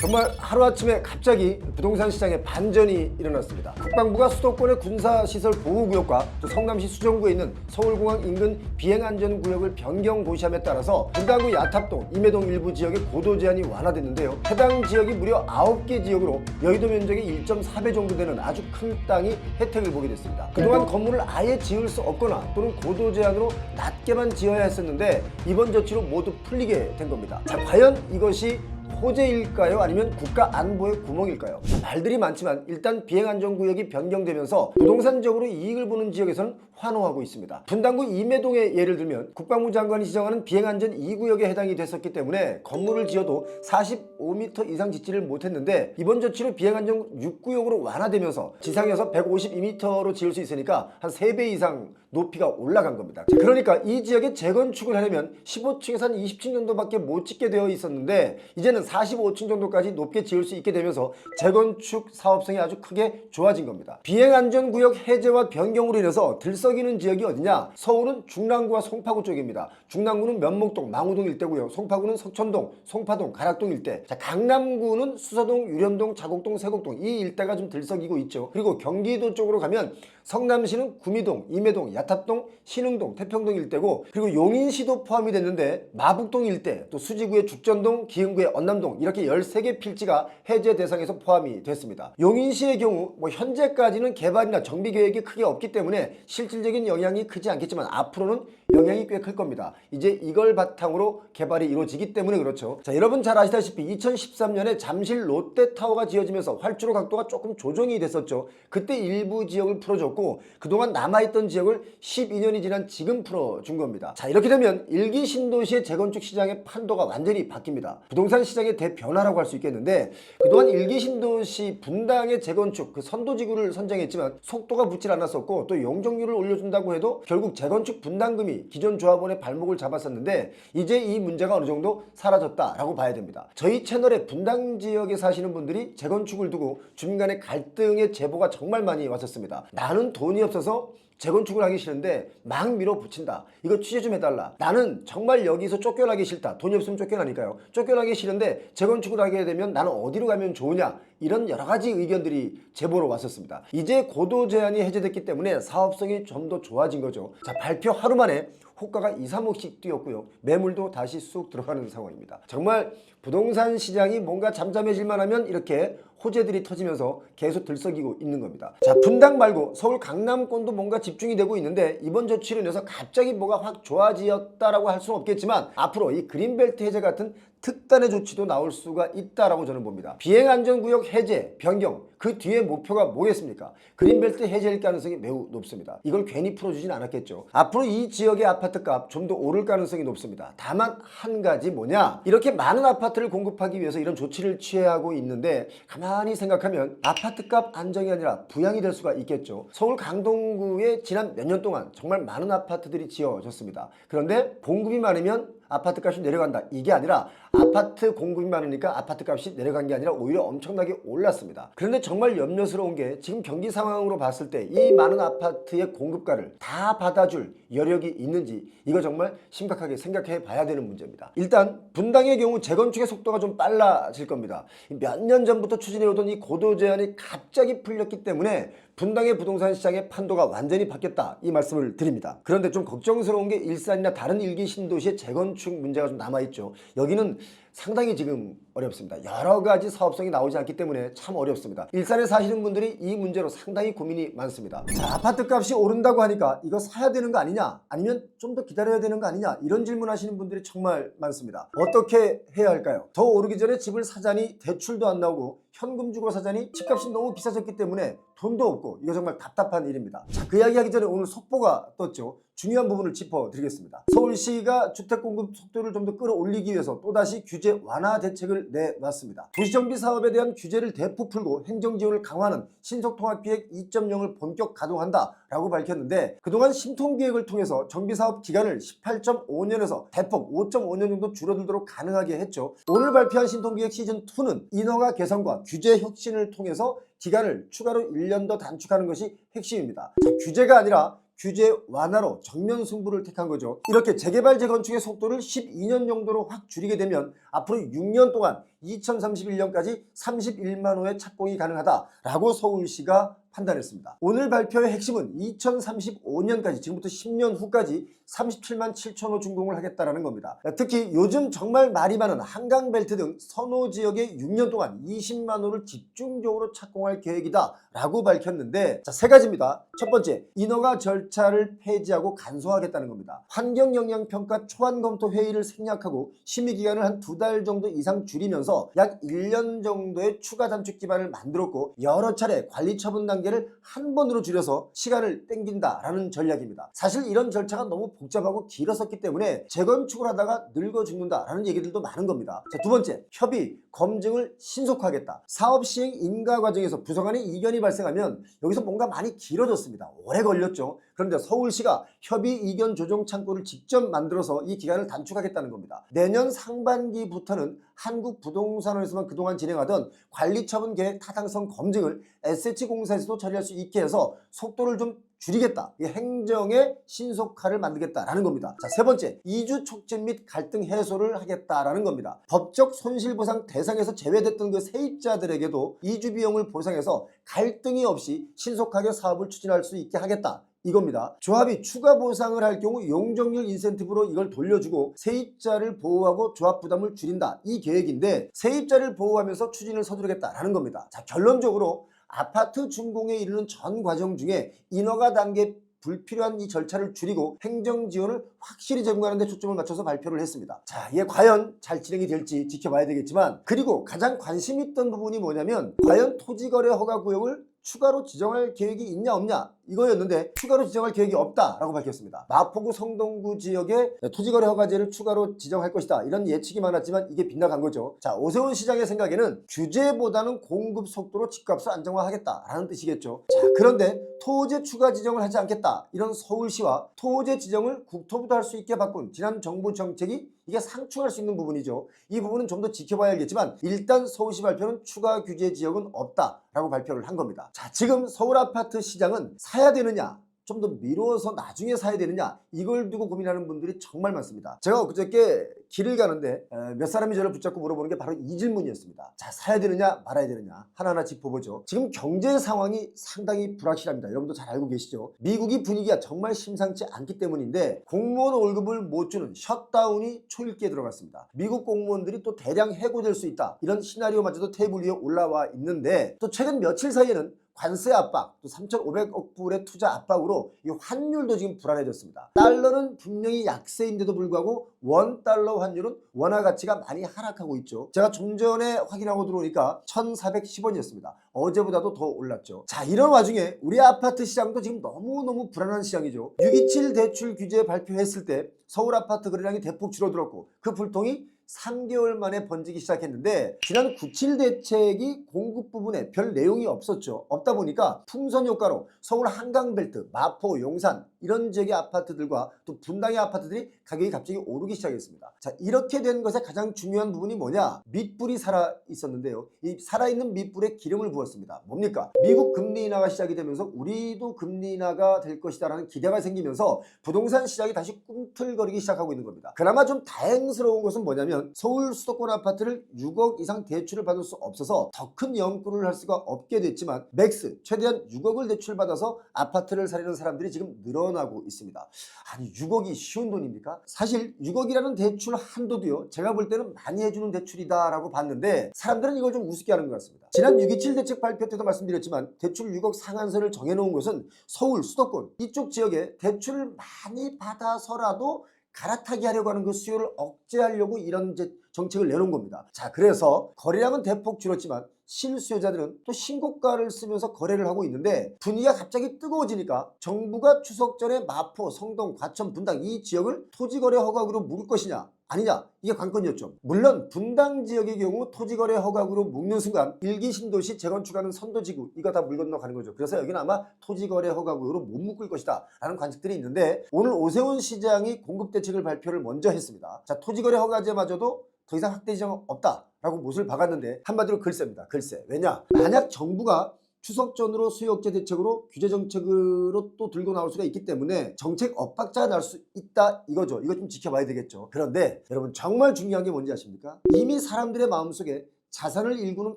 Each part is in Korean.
정말 하루아침에 갑자기 부동산 시장에 반전이 일어났습니다. 국방부가 수도권의 군사시설 보호구역과 또 성남시 수정구에 있는 서울공항 인근 비행안전구역을 변경 고시함에 따라서 분당구 야탑동, 임해동 일부 지역의 고도 제한이 완화됐는데요. 해당 지역이 무려 9개 지역으로 여의도 면적의 1.4배 정도 되는 아주 큰 땅이 혜택을 보게 됐습니다. 그동안 건물을 아예 지을 수 없거나 또는 고도 제한으로 낮게만 지어야 했었는데 이번 조치로 모두 풀리게 된 겁니다. 자, 과연 이것이 호재일까요? 아니면 국가 안보의 구멍일까요? 말들이 많지만 일단 비행안전구역이 변경되면서 부동산적으로 이익을 보는 지역에서는 환호하고 있습니다. 분당구 임해동의 예를 들면 국방부 장관이 지정하는 비행안전 2구역에 해당이 됐었기 때문에 건물을 지어도 45m 이상 짓지를 못했는데 이번 조치로 비행안전 6구역으로 완화되면서 지상에서 152m로 지을 수 있으니까 한 3배 이상 높이가 올라간 겁니다. 그러니까 이 지역에 재건축을 하려면 15층에서 한 20층 정도밖에 못 짓게 되어 있었는데 이제는 45층 정도까지 높게 지을 수 있게 되면서 재건축 사업성이 아주 크게 좋아진 겁니다. 비행안전구역 해제와 변경으로 인해서 들썩이는 지역이 어디냐? 서울은 중랑구와 송파구 쪽입니다. 중랑구는 면목동, 망우동 일대고요. 송파구는 석천동, 송파동, 가락동 일대. 자, 강남구는 수서동, 유련동, 자곡동, 세곡동 이 일대가 좀 들썩이고 있죠. 그리고 경기도 쪽으로 가면 성남시는 구미동, 임해동, 야탑동, 신흥동, 태평동 일대고 그리고 용인시도 포함이 됐는데 마북동 일대, 또 수지구의 죽전동, 기흥구의 언남동 이렇게 13개 필지가 해제 대상에서 포함이 됐습니다. 용인시의 경우 현재까지는 개발이나 정비 계획이 크게 없기 때문에 실질적인 영향이 크지 않겠지만 앞으로는 영향이 꽤 클 겁니다. 이제 이걸 바탕으로 개발이 이루어지기 때문에 그렇죠. 자, 여러분 잘 아시다시피 2013년에 잠실 롯데타워가 지어지면서 활주로 각도가 조금 조정이 됐었죠. 그때 일부 지역을 풀어줬고 그동안 남아있던 지역을 12년이 지난 지금 풀어준 겁니다. 자, 이렇게 되면 일기 신도시의 재건축 시장의 판도가 완전히 바뀝니다. 부동산 시장의 대변화라고 할 수 있겠는데 그동안 일기 신도시 분당의 재건축 그 선도지구를 선정했지만 속도가 붙질 않았었고 또 용적률을 올려준다고 해도 결국 재건축 분담금이 기존 조합원의 발목을 잡았었는데 이제 이 문제가 어느 정도 사라졌다라고 봐야 됩니다. 저희 채널에 분당 지역에 사시는 분들이 재건축을 두고 주민 간의 갈등의 제보가 정말 많이 왔었습니다. 나는 돈이 없어서 재건축을 하기 싫은데 막 밀어붙인다. 이거 취재 좀 해달라. 나는 정말 여기서 쫓겨나기 싫다. 돈이 없으면 쫓겨나니까요. 쫓겨나기 싫은데 재건축을 하게 되면 나는 어디로 가면 좋으냐. 이런 여러 가지 의견들이 제보로 왔었습니다. 이제 고도 제한이 해제됐기 때문에 사업성이 좀 더 좋아진 거죠. 자, 발표 하루 만에 호가가 2, 3억씩 뛰었고요. 매물도 다시 쑥 들어가는 상황입니다. 정말 부동산 시장이 뭔가 잠잠해질만 하면 이렇게 호재들이 터지면서 계속 들썩이고 있는 겁니다. 자, 분당 말고 서울 강남권도 뭔가 집중이 되고 있는데 이번 조치로 인해서 갑자기 뭐가 확 좋아지었다라고 할 수는 없겠지만 앞으로 이 그린벨트 해제 같은 특단의 조치도 나올 수가 있다라고 저는 봅니다. 비행안전구역 해제, 변경 그 뒤에 목표가 뭐겠습니까? 그린벨트 해제일 가능성이 매우 높습니다. 이걸 괜히 풀어주진 않았겠죠. 앞으로 이 지역의 아파트값 좀 더 오를 가능성이 높습니다. 다만 한 가지 뭐냐? 이렇게 많은 아파트를 공급하기 위해서 이런 조치를 취하고 있는데 가만히 생각하면 아파트값 안정이 아니라 부양이 될 수가 있겠죠. 서울 강동구에 지난 몇 년 동안 정말 많은 아파트들이 지어졌습니다. 그런데 공급이 많으면 아파트 값이 내려간다. 이게 아니라 아파트 공급이 많으니까 아파트 값이 내려간 게 아니라 오히려 엄청나게 올랐습니다. 그런데 정말 염려스러운 게 지금 경기 상황으로 봤을 때 이 많은 아파트의 공급가를 다 받아줄 여력이 있는지 이거 정말 심각하게 생각해 봐야 되는 문제입니다. 일단 분당의 경우 재건축의 속도가 좀 빨라질 겁니다. 몇 년 전부터 추진해오던 이 고도 제한이 갑자기 풀렸기 때문에 분당의 부동산 시장의 판도가 완전히 바뀌었다 이 말씀을 드립니다. 그런데 좀 걱정스러운 게 일산이나 다른 일기 신도시의 재건축 문제가 좀 남아있죠. 여기는 상당히 지금 어렵습니다. 여러 가지 사업성이 나오지 않기 때문에 참 어렵습니다. 일산에 사시는 분들이 이 문제로 상당히 고민이 많습니다. 자, 아파트 값이 오른다고 하니까 이거 사야 되는 거 아니냐? 아니면 좀 더 기다려야 되는 거 아니냐? 이런 질문 하시는 분들이 정말 많습니다. 어떻게 해야 할까요? 더 오르기 전에 집을 사자니 대출도 안 나오고 현금 주고 사자니 집값이 너무 비싸졌기 때문에 돈도 없고 이거 정말 답답한 일입니다. 자, 그 이야기 하기 전에 오늘 속보가 떴죠. 중요한 부분을 짚어드리겠습니다. 서울시가 주택 공급 속도를 좀 더 끌어올리기 위해서 또다시 규제 완화 대책을 내놨습니다. 도시정비 사업에 대한 규제를 대폭 풀고 행정지원을 강화하는 신속통합기획 2.0을 본격 가동한다라고 밝혔는데 그동안 신통기획을 통해서 정비사업 기간을 18.5년에서 대폭 5.5년 정도 줄어들도록 가능하게 했죠. 오늘 발표한 신통기획 시즌2는 인허가 개선과 규제 혁신을 통해서 기간을 추가로 1년 더 단축하는 것이 핵심입니다. 자, 규제가 아니라 규제 완화로 정면 승부를 택한 거죠. 이렇게 재개발 재건축의 속도를 12년 정도로 확 줄이게 되면 앞으로 6년 동안 2031년까지 31만 호의 착공이 가능하다라고 서울시가 판단했습니다. 오늘 발표의 핵심은 2035년까지 지금부터 10년 후까지 37만 7천 호 준공을 하겠다라는 겁니다. 특히 요즘 정말 말이 많은 한강벨트 등 선호 지역에 6년 동안 20만 호를 집중적으로 착공할 계획이다 라고 밝혔는데, 자, 세 가지입니다. 첫 번째, 인허가 절차를 폐지하고 간소화하겠다는 겁니다. 환경영향평가 초안검토 회의를 생략하고 심의기간을 한 2달 정도 이상 줄이면서 약 1년 정도의 추가 단축 기반을 만들었고, 여러 차례 관리처분 단계를 한 번으로 줄여서 시간을 땡긴다라는 전략입니다. 사실 이런 절차가 너무 복잡하고 길었었기 때문에 재건축을 하다가 늙어 죽는다라는 얘기들도 많은 겁니다. 자, 두 번째, 협의, 검증을 신속화하겠다. 사업 시행 인가 과정에서 부서간의 이견이 발생하면 여기서 뭔가 많이 길어졌습니다. 오래 걸렸죠. 그런데 서울시가 협의 이견 조정 창구를 직접 만들어서 이 기간을 단축하겠다는 겁니다. 내년 상반기부터는 한국부동산원에서만 그동안 진행하던 관리처분 계획 타당성 검증을 SH공사에서도 처리할 수 있게 해서 속도를 좀 줄이겠다. 행정의 신속화를 만들겠다라는 겁니다. 자, 세 번째, 이주 촉진 및 갈등 해소를 하겠다라는 겁니다. 법적 손실보상 대상에서 제외됐던 그 세입자들에게도 이주 비용을 보상해서 갈등이 없이 신속하게 사업을 추진할 수 있게 하겠다. 이겁니다. 조합이 추가 보상을 할 경우 용적률 인센티브로 이걸 돌려주고 세입자를 보호하고 조합 부담을 줄인다. 이 계획인데, 세입자를 보호하면서 추진을 서두르겠다라는 겁니다. 자, 결론적으로 아파트 준공에 이르는 전 과정 중에 인허가 단계 불필요한 이 절차를 줄이고 행정 지원을 확실히 제공하는 데 초점을 맞춰서 발표를 했습니다. 자, 이게 과연 잘 진행이 될지 지켜봐야 되겠지만, 그리고 가장 관심 있던 부분이 뭐냐면, 과연 토지거래 허가 구역을 추가로 지정할 계획이 있냐 없냐 이거였는데, 추가로 지정할 계획이 없다라고 밝혔습니다. 마포구 성동구 지역에 토지거래 허가제를 추가로 지정할 것이다, 이런 예측이 많았지만 이게 빗나간 거죠. 자, 오세훈 시장의 생각에는 규제보다는 공급 속도로 집값을 안정화하겠다라는 뜻이겠죠. 자, 그런데 토제 추가 지정을 하지 않겠다, 이런 서울시와 토제 지정을 국토부도 할 수 있게 바꾼 지난 정부 정책이 이게 상충할 수 있는 부분이죠. 이 부분은 좀 더 지켜봐야 알겠지만, 일단 서울시 발표는 추가 규제 지역은 없다라고 발표를 한 겁니다. 자, 지금 서울 아파트 시장은 사야 되느냐, 좀 더 미뤄서 나중에 사야 되느냐, 이걸 두고 고민하는 분들이 정말 많습니다. 제가 그저께 길을 가는데 몇 사람이 저를 붙잡고 물어보는 게 바로 이 질문이었습니다. 자, 사야 되느냐 말아야 되느냐 하나하나 짚어보죠. 지금 경제 상황이 상당히 불확실합니다. 여러분도 잘 알고 계시죠. 미국이 분위기가 정말 심상치 않기 때문인데, 공무원 월급을 못 주는 셔트다운이 초읽기에 들어갔습니다. 미국 공무원들이 또 대량 해고될 수 있다, 이런 시나리오마저도 테이블 위에 올라와 있는데, 또 최근 며칠 사이에는 관세 압박, 또 3,500억 불의 투자 압박으로 이 환율도 지금 불안해졌습니다. 달러는 분명히 약세인데도 불구하고 원달러 환율은 원화 가치가 많이 하락하고 있죠. 제가 좀 전에 확인하고 들어오니까 1,410원이었습니다. 어제보다도 더 올랐죠. 자, 이런 와중에 우리 아파트 시장도 지금 너무너무 불안한 시장이죠. 627 대출 규제 발표했을 때 서울 아파트 거래량이 대폭 줄어들었고, 그 불통이 3개월 만에 번지기 시작했는데, 지난 97 대책이 공급 부분에 별 내용이 없었죠. 없다 보니까 풍선 효과로 서울 한강벨트, 마포, 용산 이런 지역의 아파트들과 또 분당의 아파트들이 가격이 갑자기 오르기 시작했습니다. 자, 이렇게 된 것의 가장 중요한 부분이 뭐냐, 밑불이 살아 있었는데요. 이 살아있는 밑불에 기름을 부었습니다. 뭡니까? 미국 금리 인하가 시작이 되면서 우리도 금리 인하가 될 것이다라는 기대가 생기면서 부동산 시장이 다시 꿈틀거리기 시작하고 있는 겁니다. 그나마 좀 다행스러운 것은 뭐냐면, 서울 수도권 아파트를 6억 이상 대출을 받을 수 없어서 더 큰 연구를 할 수가 없게 됐지만, 맥스 최대한 6억을 대출받아서 아파트를 사려는 사람들이 지금 늘어나고 있습니다. 아니, 6억이 쉬운 돈입니까? 사실 6억이라는 대출 한도도요, 제가 볼 때는 많이 해주는 대출이다 라고 봤는데, 사람들은 이걸 좀 우습게 하는 것 같습니다. 지난 627 대책 발표 때도 말씀드렸지만, 대출 6억 상한선을 정해놓은 것은 서울 수도권 이쪽 지역에 대출을 많이 받아서라도 갈아타게 하려고 하는 그 수요를 억제하려고 이런 정책을 내놓은 겁니다. 자, 그래서 거래량은 대폭 줄었지만 실수요자들은 또 신고가를 쓰면서 거래를 하고 있는데, 분위기가 갑자기 뜨거워지니까 정부가 추석 전에 마포, 성동, 과천, 분당 이 지역을 토지거래 허가구로 묶을 것이냐 아니냐, 이게 관건이었죠. 물론 분당 지역의 경우 토지거래 허가구로 묶는 순간 일기 신도시 재건축하는 선도지구 이거 다 물 건너가는 거죠. 그래서 여기는 아마 토지거래 허가구로 못 묶을 것이다 라는 관측들이 있는데, 오늘 오세훈 시장이 공급대책을 발표를 먼저 했습니다. 자, 토지거래 허가제마저도 더 이상 확대 지정 없다 라고 못을 박았는데, 한마디로 글쎄입니다. 글쎄. 왜냐, 만약 정부가 추석 전으로 수요억제 대책으로 규제 정책으로 또 들고 나올 수가 있기 때문에 정책 엇박자가 날 수 있다 이거죠. 이거 좀 지켜봐야 되겠죠. 그런데 여러분 정말 중요한 게 뭔지 아십니까? 이미 사람들의 마음속에 자산을 일구는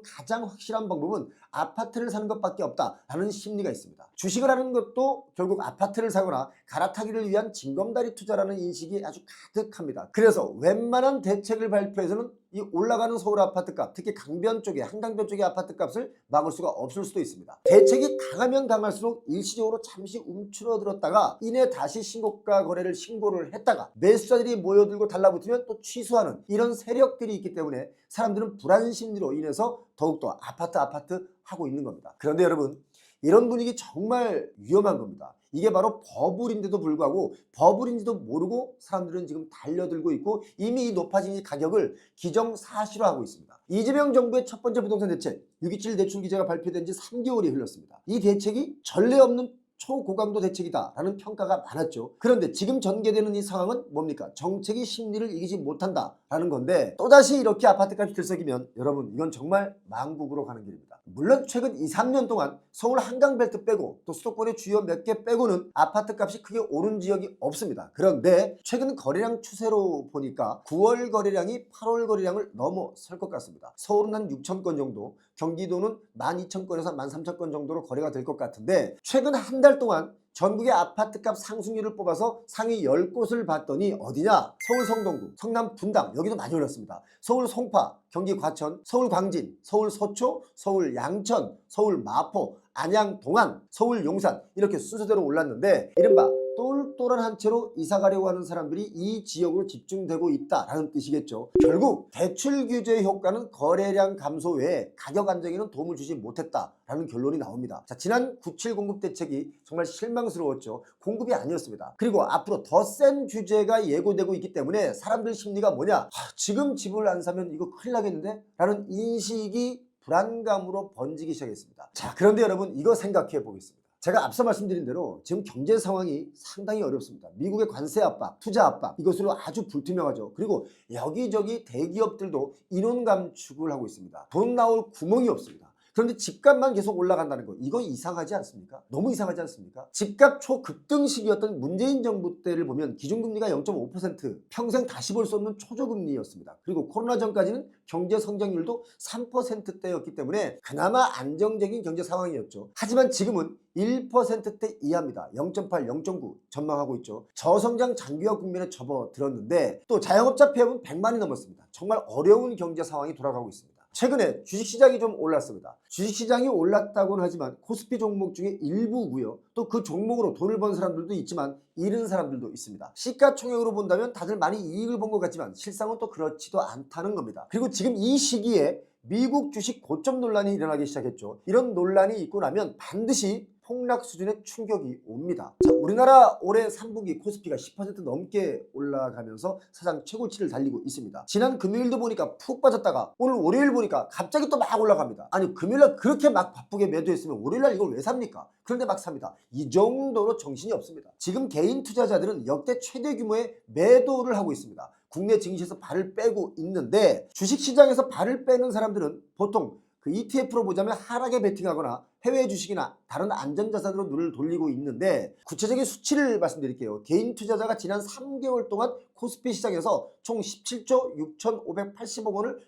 가장 확실한 방법은 아파트를 사는 것밖에 없다라는 심리가 있습니다. 주식을 하는 것도 결국 아파트를 사거나 갈아타기를 위한 징검다리 투자라는 인식이 아주 가득합니다. 그래서 웬만한 대책을 발표해서는 이 올라가는 서울 아파트값, 특히 강변 쪽에 한강변 쪽의 아파트값을 막을 수가 없을 수도 있습니다. 대책이 강하면 강할수록 일시적으로 잠시 움츠러들었다가 이내 다시 신고가 거래를 신고를 했다가 매수자들이 모여들고 달라붙으면 또 취소하는 이런 세력들이 있기 때문에 사람들은 불안 심리로 인해서 더욱더 아파트 하고 있는 겁니다. 그런데 여러분 이런 분위기 정말 위험한 겁니다. 이게 바로 버블인데도 불구하고 버블인지도 모르고 사람들은 지금 달려들고 있고 이미 이 높아진 이 가격을 기정사실화하고 있습니다. 이재명 정부의 첫 번째 부동산 대책 6.27 대출 규제가 발표된 지 3개월이 흘렀습니다. 이 대책이 전례 없는 초고강도 대책이다라는 평가가 많았죠. 그런데 지금 전개되는 이 상황은 뭡니까? 정책이 심리를 이기지 못한다라는 건데 또다시 이렇게 아파트값이 들썩이면 여러분 이건 정말 망국으로 가는 길입니다. 물론 최근 2, 3년 동안 서울 한강벨트 빼고 또 수도권의 주요 몇 개 빼고는 아파트값이 크게 오른 지역이 없습니다. 그런데 최근 거래량 추세로 보니까 9월 거래량이 8월 거래량을 넘어설 것 같습니다. 서울은 한 6천 건 정도, 경기도는 12,000건에서 13,000건 정도로 거래가 될 것 같은데 최근 한 달 동안 전국의 아파트값 상승률을 뽑아서 상위 10곳을 봤더니 어디냐? 서울 성동구, 성남 분당 여기도 많이 올랐습니다. 서울 송파, 경기 과천, 서울 광진, 서울 서초, 서울 양천, 서울 마포, 안양 동안, 서울 용산 이렇게 순서대로 올랐는데 이른바 똘똘한 한 채로 이사 가려고 하는 사람들이 이 지역으로 집중되고 있다라는 뜻이겠죠. 결국 대출 규제의 효과는 거래량 감소 외에 가격 안정에는 도움을 주지 못했다라는 결론이 나옵니다. 자, 지난 97 공급 대책이 정말 실망스러웠죠. 공급이 아니었습니다. 그리고 앞으로 더 센 규제가 예고되고 있기 때문에 사람들 심리가 뭐냐? 지금 집을 안 사면 이거 큰일 나겠는데? 라는 인식이 불안감으로 번지기 시작했습니다. 자, 그런데 여러분 이거 생각해 보겠습니다. 제가 앞서 말씀드린 대로 지금 경제 상황이 상당히 어렵습니다. 미국의 관세 압박, 투자 압박 이것으로 아주 불투명하죠. 그리고 여기저기 대기업들도 인원 감축을 하고 있습니다. 돈 나올 구멍이 없습니다. 그런데 집값만 계속 올라간다는 거 이거 이상하지 않습니까? 너무 이상하지 않습니까? 집값 초급등 시기였던 문재인 정부 때를 보면 기준금리가 0.5% 평생 다시 볼 수 없는 초저금리였습니다. 그리고 코로나 전까지는 경제 성장률도 3%대였기 때문에 그나마 안정적인 경제 상황이었죠. 하지만 지금은 1%대 이하입니다. 0.8, 0.9 전망하고 있죠. 저성장 장기화 국면에 접어들었는데 또 자영업자 폐업은 100만이 넘었습니다. 정말 어려운 경제 상황이 돌아가고 있습니다. 최근에 주식시장이 좀 올랐습니다. 주식시장이 올랐다고는 하지만 코스피 종목 중에 일부고요. 또 그 종목으로 돈을 번 사람들도 있지만 잃은 사람들도 있습니다. 시가총액으로 본다면 다들 많이 이익을 본 것 같지만 실상은 또 그렇지도 않다는 겁니다. 그리고 지금 이 시기에 미국 주식 고점 논란이 일어나기 시작했죠. 이런 논란이 있고 나면 반드시 폭락 수준의 충격이 옵니다. 자, 우리나라 올해 3분기 코스피가 10% 넘게 올라가면서 사상 최고치를 달리고 있습니다. 지난 금요일도 보니까 푹 빠졌다가 오늘 월요일 보니까 갑자기 또 막 올라갑니다. 아니 금요일날 그렇게 막 바쁘게 매도했으면 월요일날 이걸 왜 삽니까? 그런데 막 삽니다. 이 정도로 정신이 없습니다. 지금 개인 투자자들은 역대 최대 규모의 매도를 하고 있습니다. 국내 증시에서 발을 빼고 있는데 주식시장에서 발을 빼는 사람들은 보통 그 ETF로 보자면 하락에 베팅하거나 해외 주식이나 다른 안전자산으로 눈을 돌리고 있는데 구체적인 수치를 말씀드릴게요. 개인 투자자가 지난 3개월 동안 코스피 시장에서 총 17조 6,580억 원을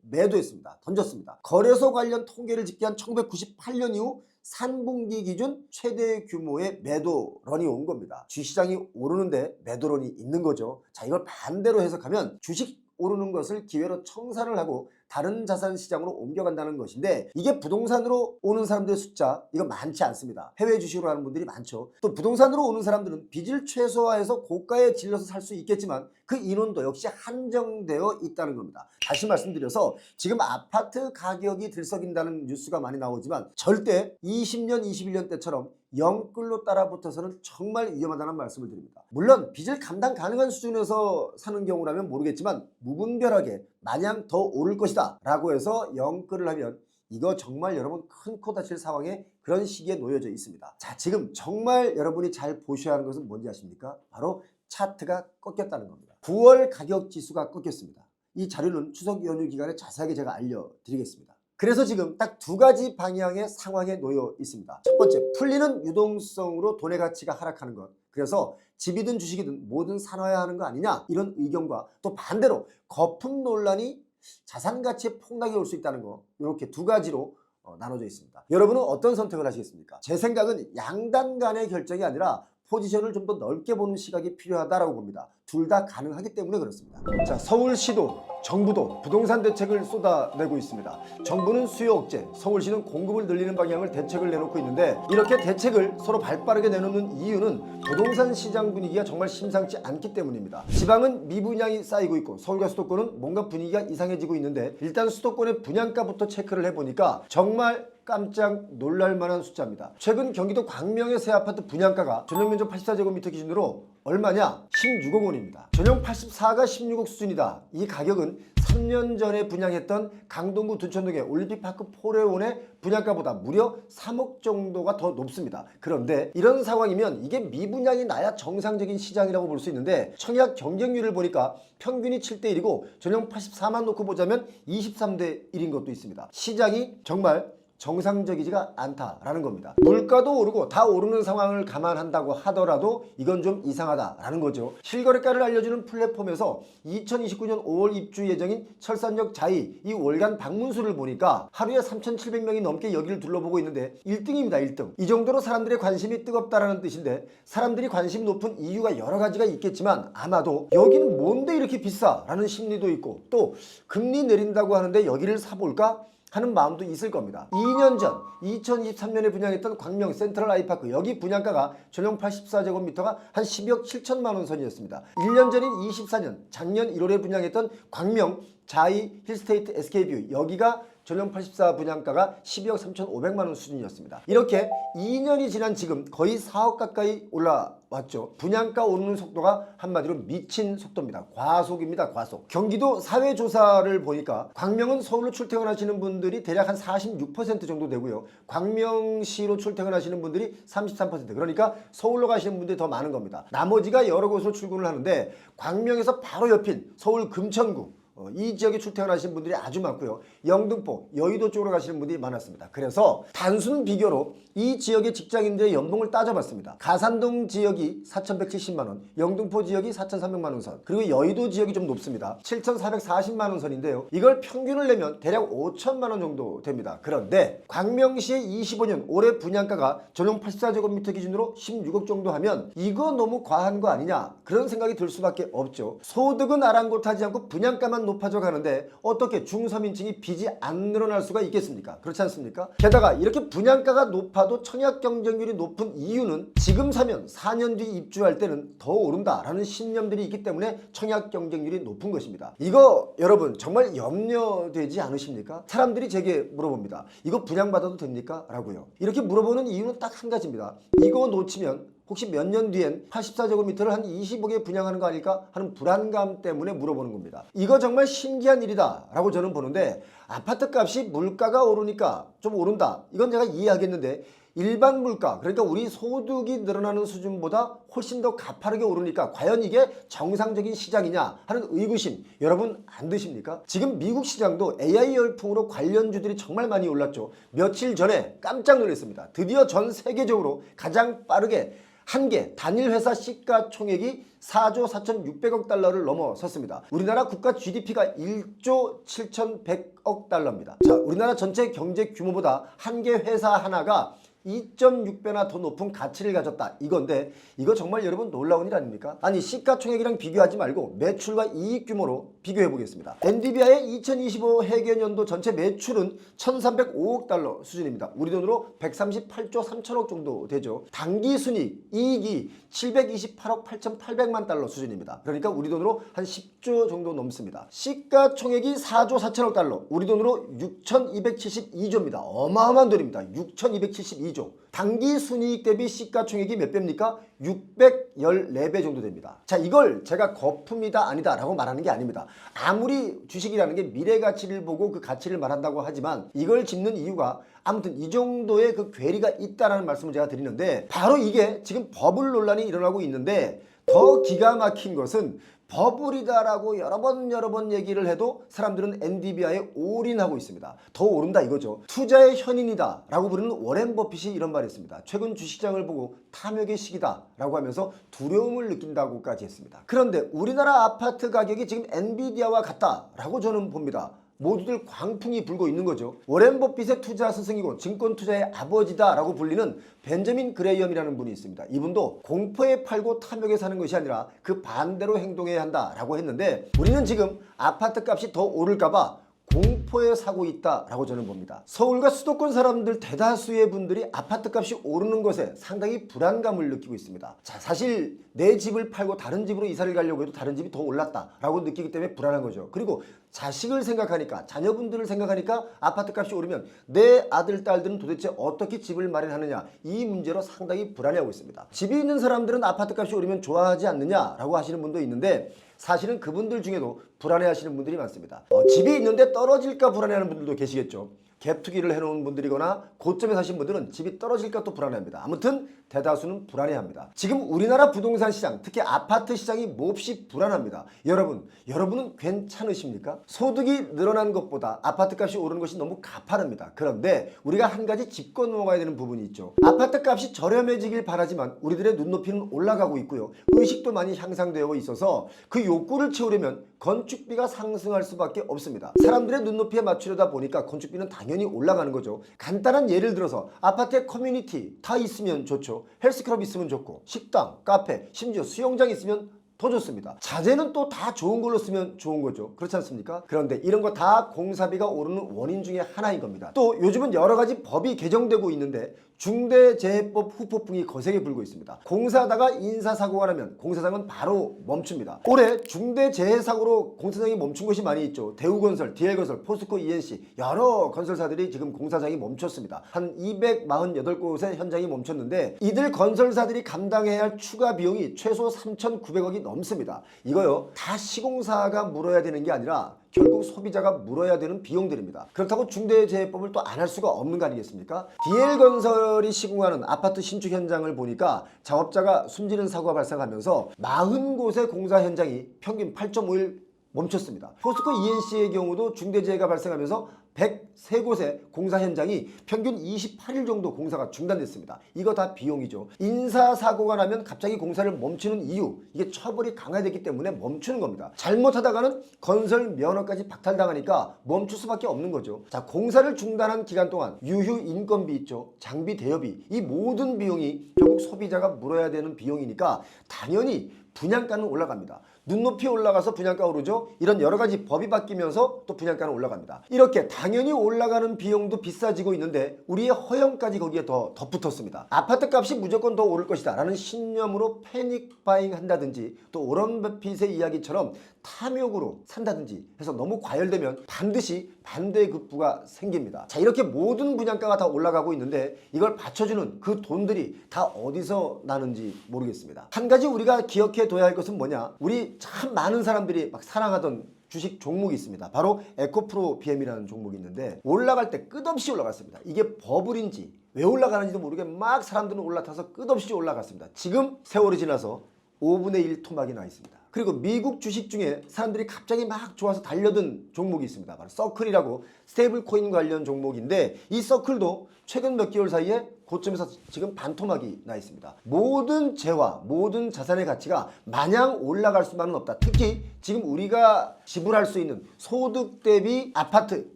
순매도했습니다. 던졌습니다. 거래소 관련 통계를 집계한 1998년 이후 3분기 기준 최대 규모의 매도런이 온 겁니다. 주식시장이 오르는데 매도런이 있는 거죠. 자, 이걸 반대로 해석하면 주식 오르는 것을 기회로 청산을 하고 다른 자산 시장으로 옮겨간다는 것인데 이게 부동산으로 오는 사람들의 숫자 이거 많지 않습니다. 해외 주식으로 하는 분들이 많죠. 또 부동산으로 오는 사람들은 빚을 최소화해서 고가에 질러서 살 수 있겠지만 그 인원도 역시 한정되어 있다는 겁니다. 다시 말씀드려서 지금 아파트 가격이 들썩인다는 뉴스가 많이 나오지만 절대 20년, 21년 때처럼 영끌로 따라붙어서는 정말 위험하다는 말씀을 드립니다. 물론 빚을 감당 가능한 수준에서 사는 경우라면 모르겠지만 무분별하게 마냥 더 오를 것이다 라고 해서 영끌을 하면 이거 정말 여러분 큰 코 다칠 상황에 그런 시기에 놓여져 있습니다. 자, 지금 정말 여러분이 잘 보셔야 하는 것은 뭔지 아십니까? 바로 차트가 꺾였다는 겁니다. 9월 가격 지수가 꺾였습니다. 이 자료는 추석 연휴 기간에 자세하게 제가 알려드리겠습니다. 그래서 지금 딱 두 가지 방향의 상황에 놓여 있습니다. 첫 번째, 풀리는 유동성으로 돈의 가치가 하락하는 것. 그래서 집이든 주식이든 뭐든 사놔야 하는 거 아니냐, 이런 의견과 또 반대로 거품 논란이 자산 가치에 폭락이 올 수 있다는 거, 이렇게 두 가지로 나눠져 있습니다. 여러분은 어떤 선택을 하시겠습니까? 제 생각은 양단 간의 결정이 아니라 포지션을 좀 더 넓게 보는 시각이 필요하다고 봅니다. 둘 다 가능하기 때문에 그렇습니다. 자, 서울시도 정부도 부동산 대책을 쏟아내고 있습니다. 정부는 수요 억제, 서울시는 공급을 늘리는 방향을 대책을 내놓고 있는데, 이렇게 대책을 서로 발빠르게 내놓는 이유는 부동산 시장 분위기가 정말 심상치 않기 때문입니다. 지방은 미분양이 쌓이고 있고 서울과 수도권은 뭔가 분위기가 이상해지고 있는데, 일단 수도권의 분양가부터 체크를 해보니까 정말 깜짝 놀랄만한 숫자입니다. 최근 경기도 광명의 새 아파트 분양가가 전용 면적 84제곱미터 기준으로 얼마냐? 16억 원입니다. 전용 84가 16억 수준이다. 이 가격은 3년 전에 분양했던 강동구 두천동의 올림픽파크 포레온의 분양가보다 무려 3억 정도가 더 높습니다. 그런데 이런 상황이면 이게 미분양이 나야 정상적인 시장이라고 볼 수 있는데, 청약 경쟁률을 보니까 평균이 7대1이고 전용 84만 놓고 보자면 23대1인 것도 있습니다. 시장이 정말 정상적이지가 않다라는 겁니다. 물가도 오르고 다 오르는 상황을 감안한다고 하더라도 이건 좀 이상하다라는 거죠. 실거래가를 알려주는 플랫폼에서 2029년 5월 입주 예정인 철산역 자이 이 월간 방문수를 보니까 하루에 3,700명이 넘게 여기를 둘러보고 있는데 1등입니다. 1등. 이 정도로 사람들의 관심이 뜨겁다라는 뜻인데, 사람들이 관심이 높은 이유가 여러 가지가 있겠지만 아마도 여기는 뭔데 이렇게 비싸라는 심리도 있고, 또 금리 내린다고 하는데 여기를 사볼까 하는 마음도 있을 겁니다. 2년 전 2023년에 분양했던 광명 센트럴 아이파크, 여기 분양가가 전용 84제곱미터가 한 12억 7천만 원 선이었습니다. 1년 전인 24년 작년 1월에 분양했던 광명 자이 힐스테이트 SK뷰, 여기가 전용 84 분양가가 12억 3,500만 원 수준이었습니다. 이렇게 2년이 지난 지금 거의 4억 가까이 올라왔죠. 분양가 오르는 속도가 한마디로 미친 속도입니다. 과속입니다. 과속. 경기도 사회조사를 보니까 광명은 서울로 출퇴근하시는 분들이 대략 한 46% 정도 되고요. 광명시로 출퇴근하시는 분들이 33%, 그러니까 서울로 가시는 분들이 더 많은 겁니다. 나머지가 여러 곳으로 출근을 하는데, 광명에서 바로 옆인 서울 금천구, 이 지역에 출퇴근하시는 분들이 아주 많고요. 영등포, 여의도 쪽으로 가시는 분들이 많았습니다. 그래서 단순 비교로 이 지역의 직장인들의 연봉을 따져봤습니다. 가산동 지역이 4,170만 원, 영등포 지역이 4,300만 원 선, 그리고 여의도 지역이 좀 높습니다. 7,440만 원 선인데요. 이걸 평균을 내면 대략 5천만 원 정도 됩니다. 그런데 광명시의 25년 올해 분양가가 전용 84제곱미터 기준으로 16억 정도 하면 이거 너무 과한 거 아니냐, 그런 생각이 들 수밖에 없죠. 소득은 아랑곳하지 않고 분양가만 높아져 가는데 어떻게 중서민층이 빚이 안 늘어날 수가 있겠습니까? 그렇지 않습니까? 게다가 이렇게 분양가가 높아도 청약 경쟁률이 높은 이유는 지금 사면 4년 뒤 입주할 때는 더 오른다라는 신념들이 있기 때문에 청약 경쟁률이 높은 것입니다. 이거 여러분 정말 염려되지 않으십니까? 사람들이 제게 물어봅니다. 이거 분양받아도 됩니까? 라고요. 이렇게 물어보는 이유는 딱 한 가지입니다. 이거 놓치면 혹시 몇 년 뒤엔 84제곱미터를 한 20억에 분양하는 거 아닐까 하는 불안감 때문에 물어보는 겁니다. 이거 정말 신기한 일이다 라고 저는 보는데, 아파트 값이 물가가 오르니까 좀 오른다, 이건 제가 이해하겠는데, 일반 물가, 그러니까 우리 소득이 늘어나는 수준보다 훨씬 더 가파르게 오르니까 과연 이게 정상적인 시장이냐 하는 의구심 여러분 안 드십니까? 지금 미국 시장도 AI 열풍으로 관련주들이 정말 많이 올랐죠. 며칠 전에 깜짝 놀랐습니다. 드디어 전 세계적으로 가장 빠르게 한 개 단일 회사 시가총액이 4조 4,600억 달러를 넘어섰습니다. 우리나라 국가 GDP가 1조 7,100억 달러입니다. 자, 우리나라 전체 경제 규모보다 한 개 회사 하나가 2.6배나 더 높은 가치를 가졌다, 이건데 이거 정말 여러분 놀라운 일 아닙니까? 아니, 시가총액이랑 비교하지 말고 매출과 이익 규모로 비교해 보겠습니다. 엔비디아의 2025 회계연도 전체 매출은 1,305억 달러 수준입니다. 우리 돈으로 138조 3천억 정도 되죠. 당기순이익, 이익이 728억 8,800만 달러 수준입니다. 그러니까 우리 돈으로 한 10조 정도 넘습니다. 시가총액이 4조 4천억 달러, 우리 돈으로 6,272조입니다. 어마어마한 돈입니다. 6,272조. 당기순이익 대비 시가총액이 몇 배입니까? 614배 정도 됩니다. 자, 이걸 제가 거품이다 아니다 라고 말하는 게 아닙니다. 아무리 주식이라는 게 미래 가치를 보고 그 가치를 말한다고 하지만 이걸 짚는 이유가 아무튼 이 정도의 그 괴리가 있다라는 말씀을 제가 드리는데, 바로 이게 지금 버블 논란이 일어나고 있는데, 더 기가 막힌 것은 버블이다라고 여러 번 얘기를 해도 사람들은 엔비디아에 올인하고 있습니다. 더 오른다 이거죠. 투자의 현인이다 라고 부르는 워렌 버핏이 이런 말을 했습니다. 최근 주식시장을 보고 탐욕의 시기다 라고 하면서 두려움을 느낀다고까지 했습니다. 그런데 우리나라 아파트 가격이 지금 엔비디아와 같다라고 저는 봅니다. 모두들 광풍이 불고 있는 거죠. 워렌 버핏의 투자 스승이고 증권 투자의 아버지다라고 불리는 벤저민 그레이엄이라는 분이 있습니다. 이분도 공포에 팔고 탐욕에 사는 것이 아니라 그 반대로 행동해야 한다라고 했는데 우리는 지금 아파트 값이 더 오를까봐 공포에 사고 있다라고 저는 봅니다. 서울과 수도권 사람들 대다수의 분들이 아파트 값이 오르는 것에 상당히 불안감을 느끼고 있습니다. 자, 사실 내 집을 팔고 다른 집으로 이사를 가려고 해도 다른 집이 더 올랐다라고 느끼기 때문에 불안한 거죠. 그리고 자식을 생각하니까, 자녀분들을 생각하니까 아파트 값이 오르면 내 아들, 딸들은 도대체 어떻게 집을 마련하느냐, 이 문제로 상당히 불안해하고 있습니다. 집이 있는 사람들은 아파트 값이 오르면 좋아하지 않느냐라고 하시는 분도 있는데 사실은 그분들 중에도 불안해하시는 분들이 많습니다. 집이 있는데 떨어질까 불안해하는 분들도 계시겠죠. 갭 투기를 해놓은 분들이거나 고점에 사신 분들은 집이 떨어질까 또 불안해합니다. 아무튼 대다수는 불안해합니다. 지금 우리나라 부동산 시장, 특히 아파트 시장이 몹시 불안합니다. 여러분은 괜찮으십니까? 소득이 늘어난 것보다 아파트 값이 오르는 것이 너무 가파릅니다. 그런데 우리가 한 가지 짚고 넘어가야 되는 부분이 있죠. 아파트 값이 저렴해지길 바라지만 우리들의 눈높이는 올라가고 있고요. 의식도 많이 향상되어 있어서 그 욕구를 채우려면 건축비가 상승할 수밖에 없습니다. 사람들의 눈높이에 맞추려다 보니까 건축비는 당연히 올라가는 거죠. 간단한 예를 들어서 아파트에 커뮤니티 다 있으면 좋죠. 헬스클럽 있으면 좋고, 식당, 카페, 심지어 수영장 있으면 더 좋습니다. 자재는 또 다 좋은 걸로 쓰면 좋은 거죠. 그렇지 않습니까? 그런데 이런 거 다 공사비가 오르는 원인 중에 하나인 겁니다. 또 요즘은 여러 가지 법이 개정되고 있는데 중대재해법 후폭풍이 거세게 불고 있습니다. 공사하다가 인사사고가 나면 공사장은 바로 멈춥니다. 올해 중대재해사고로 공사장이 멈춘 곳이 많이 있죠. 대우건설, DL건설, 포스코 ENC 여러 건설사들이 지금 공사장이 멈췄습니다. 한 248곳의 현장이 멈췄는데 이들 건설사들이 감당해야 할 추가 비용이 최소 3,900억이 넘습니다. 이거요 다 시공사가 물어야 되는 게 아니라 결국 소비자가 물어야 되는 비용들입니다. 그렇다고 중대재해법을 또 안 할 수가 없는 거 아니겠습니까? DL건설이 시공하는 아파트 신축 현장을 보니까 작업자가 숨지는 사고가 발생하면서 40곳의 공사 현장이 평균 8.5일 멈췄습니다. 포스코 ENC의 경우도 중대재해가 발생하면서 103곳의 공사 현장이 평균 28일 정도 공사가 중단됐습니다. 이거 다 비용이죠. 인사사고가 나면 갑자기 공사를 멈추는 이유, 이게 처벌이 강화됐기 때문에 멈추는 겁니다. 잘못하다가는 건설 면허까지 박탈당하니까 멈출 수밖에 없는 거죠. 자, 공사를 중단한 기간 동안 유휴 인건비 있죠. 장비 대여비, 이 모든 비용이 결국 소비자가 물어야 되는 비용이니까 당연히 분양가는 올라갑니다. 눈높이 올라가서 분양가 오르죠. 이런 여러 가지 법이 바뀌면서 또 분양가는 올라갑니다. 이렇게 당연히 올라가는 비용도 비싸지고 있는데 우리의 허영까지 거기에 더 덧붙었습니다. 아파트 값이 무조건 더 오를 것이다 라는 신념으로 패닉 바잉 한다든지 또 워런 버핏의 이야기처럼 탐욕으로 산다든지 해서 너무 과열되면 반드시 반대급부가 생깁니다. 자, 이렇게 모든 분양가가 다 올라가고 있는데 이걸 받쳐주는 그 돈들이 다 어디서 나는지 모르겠습니다. 한 가지 우리가 기억해 둬야 할 것은 뭐냐, 우리 참 많은 사람들이 막 사랑하던 주식 종목이 있습니다. 바로 에코프로 BM이라는 종목이 있는데 올라갈 때 끝없이 올라갔습니다. 이게 버블인지 왜 올라가는지도 모르게 막 사람들은 올라타서 끝없이 올라갔습니다. 지금 세월이 지나서 5분의 1 토막이 나 있습니다. 그리고 미국 주식 중에 사람들이 갑자기 막 좋아서 달려든 종목이 있습니다. 바로 서클이라고 스테이블 코인 관련 종목인데 이 서클도 최근 몇 개월 사이에 고점에서 지금 반토막이 나 있습니다. 모든 재화, 모든 자산의 가치가 마냥 올라갈 수만은 없다. 특히 지금 우리가 지불할 수 있는 소득 대비 아파트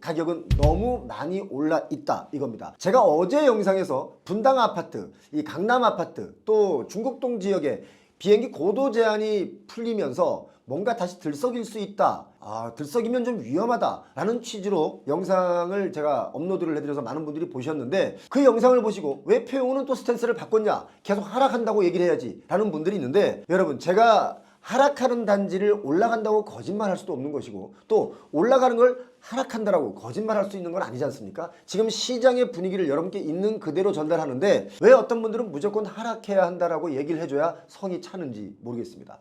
가격은 너무 많이 올라 있다 이겁니다. 제가 어제 영상에서 분당 아파트, 이 강남 아파트, 또 중곡동 지역에 비행기 고도 제한이 풀리면서 뭔가 다시 들썩일 수 있다, 들썩이면 좀 위험하다 라는 취지로 영상을 제가 업로드를 해드려서 많은 분들이 보셨는데 그 영상을 보시고 왜 표용은 또 스탠스를 바꿨냐, 계속 하락한다고 얘기를 해야지 라는 분들이 있는데, 여러분 제가 하락하는 단지를 올라간다고 거짓말할 수도 없는 것이고 또 올라가는 걸 하락한다라고 거짓말할 수 있는 건 아니지 않습니까? 지금 시장의 분위기를 여러분께 있는 그대로 전달하는데 왜 어떤 분들은 무조건 하락해야 한다라고 얘기를 해줘야 성이 차는지 모르겠습니다.